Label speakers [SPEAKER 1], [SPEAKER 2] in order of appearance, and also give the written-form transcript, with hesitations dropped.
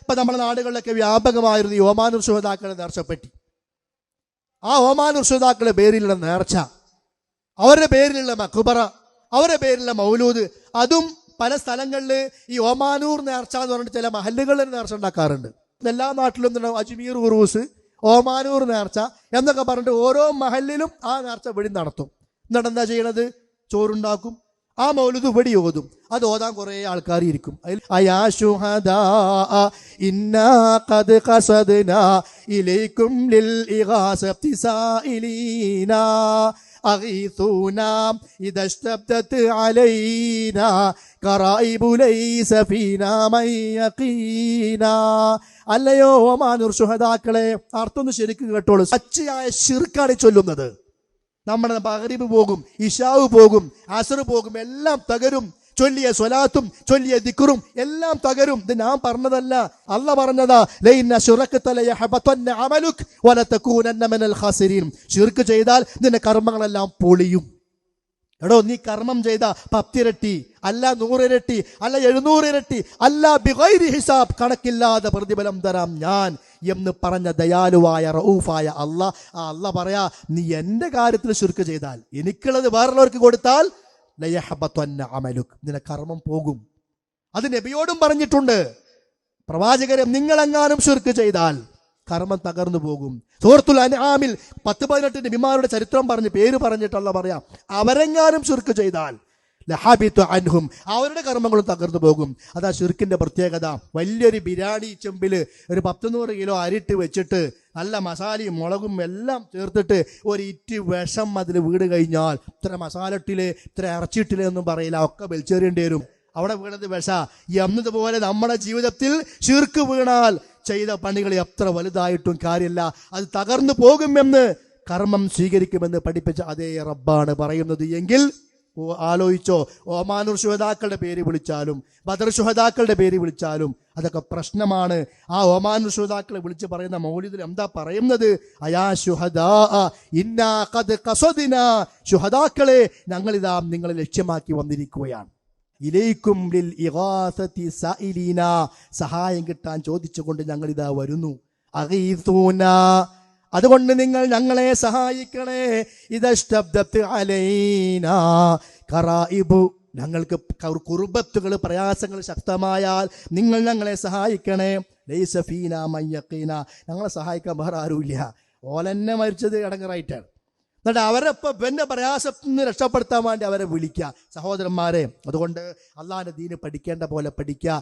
[SPEAKER 1] ഇപ്പൊ നമ്മുടെ നാടുകളിലൊക്കെ വ്യാപകമായിരുന്നു ഈ ഓമാനൂർ ശുഹദാക്കളെ നേർച്ചപ്പെട്ടി. ആ ഓമാനൂർ ശുഹദാക്കളുടെ പേരിലുള്ള നേർച്ച, അവരുടെ പേരിലുള്ള മഖ്ബറ, അവരുടെ പേരിലുള്ള മൗലൂദ്, അതും പല സ്ഥലങ്ങളിൽ ഈ ഓമാനൂർ നേർച്ച എന്ന് പറഞ്ഞിട്ട് ചില മഹല്ലുകളിൽ നേർച്ച ഉണ്ടാക്കാറുണ്ട്. എല്ലാ നാട്ടിലും അജ്മീർ ഉറൂസ്, ഓമാനൂർ നേർച്ച എന്നൊക്കെ പറഞ്ഞിട്ട് ഓരോ മഹല്ലിലും ആ നേർച്ച ഇവിടെ നടത്തും. എന്നിട്ട് എന്താ ചെയ്യണത്? ചോറുണ്ടാക്കും, ആ മൗലൂദ് ഇവിടെ ഓതും. അത് ഓതാൻ കുറേ ആൾക്കാർ ഇരിക്കും. അയാ ശുഹദാ ഇന്നാ ഖദ് ഖസദ്നാ ഇലൈക്കും ലിൽ ഇഗാസത്തി സായിലീനാ അഗീഥൂനാ ഇദാ ഇസ്തബ്ദത് അലൈനാ ഖറായിബു ലൈസ ഫീനാ മൻ യഖീനാ. അല്ലയോ ഓമാനൂർ ശുഹദാക്കളെ, അർത്ഥം ശരിക്കും കേട്ടോളൂ. പച്ചയായ ശിർക്കാണ് ചൊല്ലുന്നത്. നമ്മുടെ മഗ്രിബ് പോകും, ഇശാവ് പോകും, അസ്ർ പോകും, എല്ലാം തകരും. ചൊല്ലിയ സ്വലാത്തും ചൊല്ലിയ ദിക്റും എല്ലാം തകരും. ഇത് ഞാൻ പറഞ്ഞതല്ല, അല്ലാഹ് പറഞ്ഞതാ. ലൈൻ അശ്റകത ലയഹബതന്ന അമലുക വലതകൂനന്ന മിനൽ ഖാസിരീൻ. ശിർക്ക് ചെയ്താൽ നിന്റെ കർമ്മങ്ങളെല്ലാം പൊളിയും. എടോ, നീ കർമ്മം ചെയ്ത 10 ഇരട്ടി അല്ല 100 ഇരട്ടി അല്ല 700 ഇരട്ടി അല്ല ബിഗൈരി ഹിസാബ്, കണക്കില്ലാതെ പ്രതിഫലം തരാം ഞാൻ എന്ന് പറഞ്ഞ ദയാലുവായ റഊഫായ അല്ലാഹ്. ആ അല്ലാഹ് പറയാ, നീ എന്റെ കാര്യത്തിൽ ശിർക്ക് ചെയ്താൽ, എനിക്കുള്ളത് വേറുള്ളവർക്ക് കൊടുത്താൽ ലയഹബതന്ന അമലുക, നിന്റെ കർമ്മം പോകും. അത് നബിയോടും പറഞ്ഞിട്ടുണ്ട്. പ്രവാചകരെ, നിങ്ങളെങ്ങാനും ശിർക്ക് ചെയ്താൽ കർമ്മം തകർന്നു പോകും. സൂറത്തുൽ അൻആമിൽ 10-18 നബിമാരുടെ ചരിത്രം പറഞ്ഞ് പേര് പറഞ്ഞിട്ടല്ല പറയാം, അവരെങ്ങാനും ശിർക്ക് ചെയ്താൽ ലഹബിതു അൻഹും, അവരുടെ കർമ്മങ്ങളും തകർന്നു പോകും. അതാ ശിർക്കിന്റെ പ്രത്യേകത. വലിയൊരു ബിരിയാണി ചെമ്പില് ഒരു 100 കിലോ അരിട്ട് വെച്ചിട്ട് നല്ല മസാലയും മുളകും എല്ലാം ചേർത്തിട്ട് ഒരു ഇറ്റ് വിഷം അതിൽ വീട് കഴിഞ്ഞാൽ ഇത്ര മസാലട്ടില് ഇത്ര ഇറച്ചിട്ടില് ഒന്നും പറയില്ല, ഒക്കെ വലിച്ചെറിയേണ്ടി വരും. അവിടെ വീണത് വിഷ. എന്നതുപോലെ നമ്മുടെ ജീവിതത്തിൽ ശിർക്ക് വീണാൽ ചെയ്ത പണികൾ എത്ര വലുതായിട്ടും കാര്യമില്ല, അത് തകർന്നു പോകുമെന്ന്, കർമ്മം സ്വീകരിക്കുമെന്ന് പഠിപ്പിച്ച അതേ റബ്ബാണ് പറയുന്നത്. എങ്കിൽ ആലോചിച്ചോ, ഓമാനൂർ ശുഹദാക്കളുടെ പേര് വിളിച്ചാലും ബദർ ശുഹദാക്കളുടെ പേര് വിളിച്ചാലും അതൊക്കെ പ്രശ്നമാണ്. ആ ഓമാനൂർ ശുഹദാക്കളെ വിളിച്ച് പറയുന്ന മൗലിദിൽ എന്താ പറയുന്നത്? അയാ ശുഹദാ ഇന്നാ ഖദ് ഖസദ്നാ, ശുഹദാക്കളെ ഞങ്ങളിതാ നിങ്ങളെ ലക്ഷ്യമാക്കി വന്നിരിക്കുകയാണ്. ഇലൈക്കും ലിൽ ഇഗാസത്തി സായിലീന, സഹായം കിട്ടാൻ ചോദിച്ചുകൊണ്ട് ഞങ്ങളിതാ വരുന്നു. അഗീഥൂനാ, അതുകൊണ്ട് നിങ്ങൾ ഞങ്ങളെ സഹായിക്കണേ. ഇദസ്തബ്ദത് അലൈനാ ഖറായിബു, ഞങ്ങൾക്ക് കുർബത്തുകൾ പ്രയാസങ്ങൾ ശക്തമായാൽ നിങ്ങൾ ഞങ്ങളെ സഹായിക്കണേ. ലൈസ ഫീനാ മൻ യഖീന, ഞങ്ങളെ സഹായിക്കാൻ വേറെ ആരുമില്ല. ഓലെന്നെ മരിച്ചത് ഇടങ്ങറായിട്ടാണ്. എന്നിട്ട് അവരെ പിന്നെ പ്രയാസത്തിൽ നിന്ന് രക്ഷപ്പെടുത്താൻ വേണ്ടി അവരെ വിളിക്കുക. സഹോദരന്മാരെ, അതുകൊണ്ട് അള്ളാഹിന്റെ ദീന് പഠിക്കേണ്ട പോലെ പഠിക്കുക.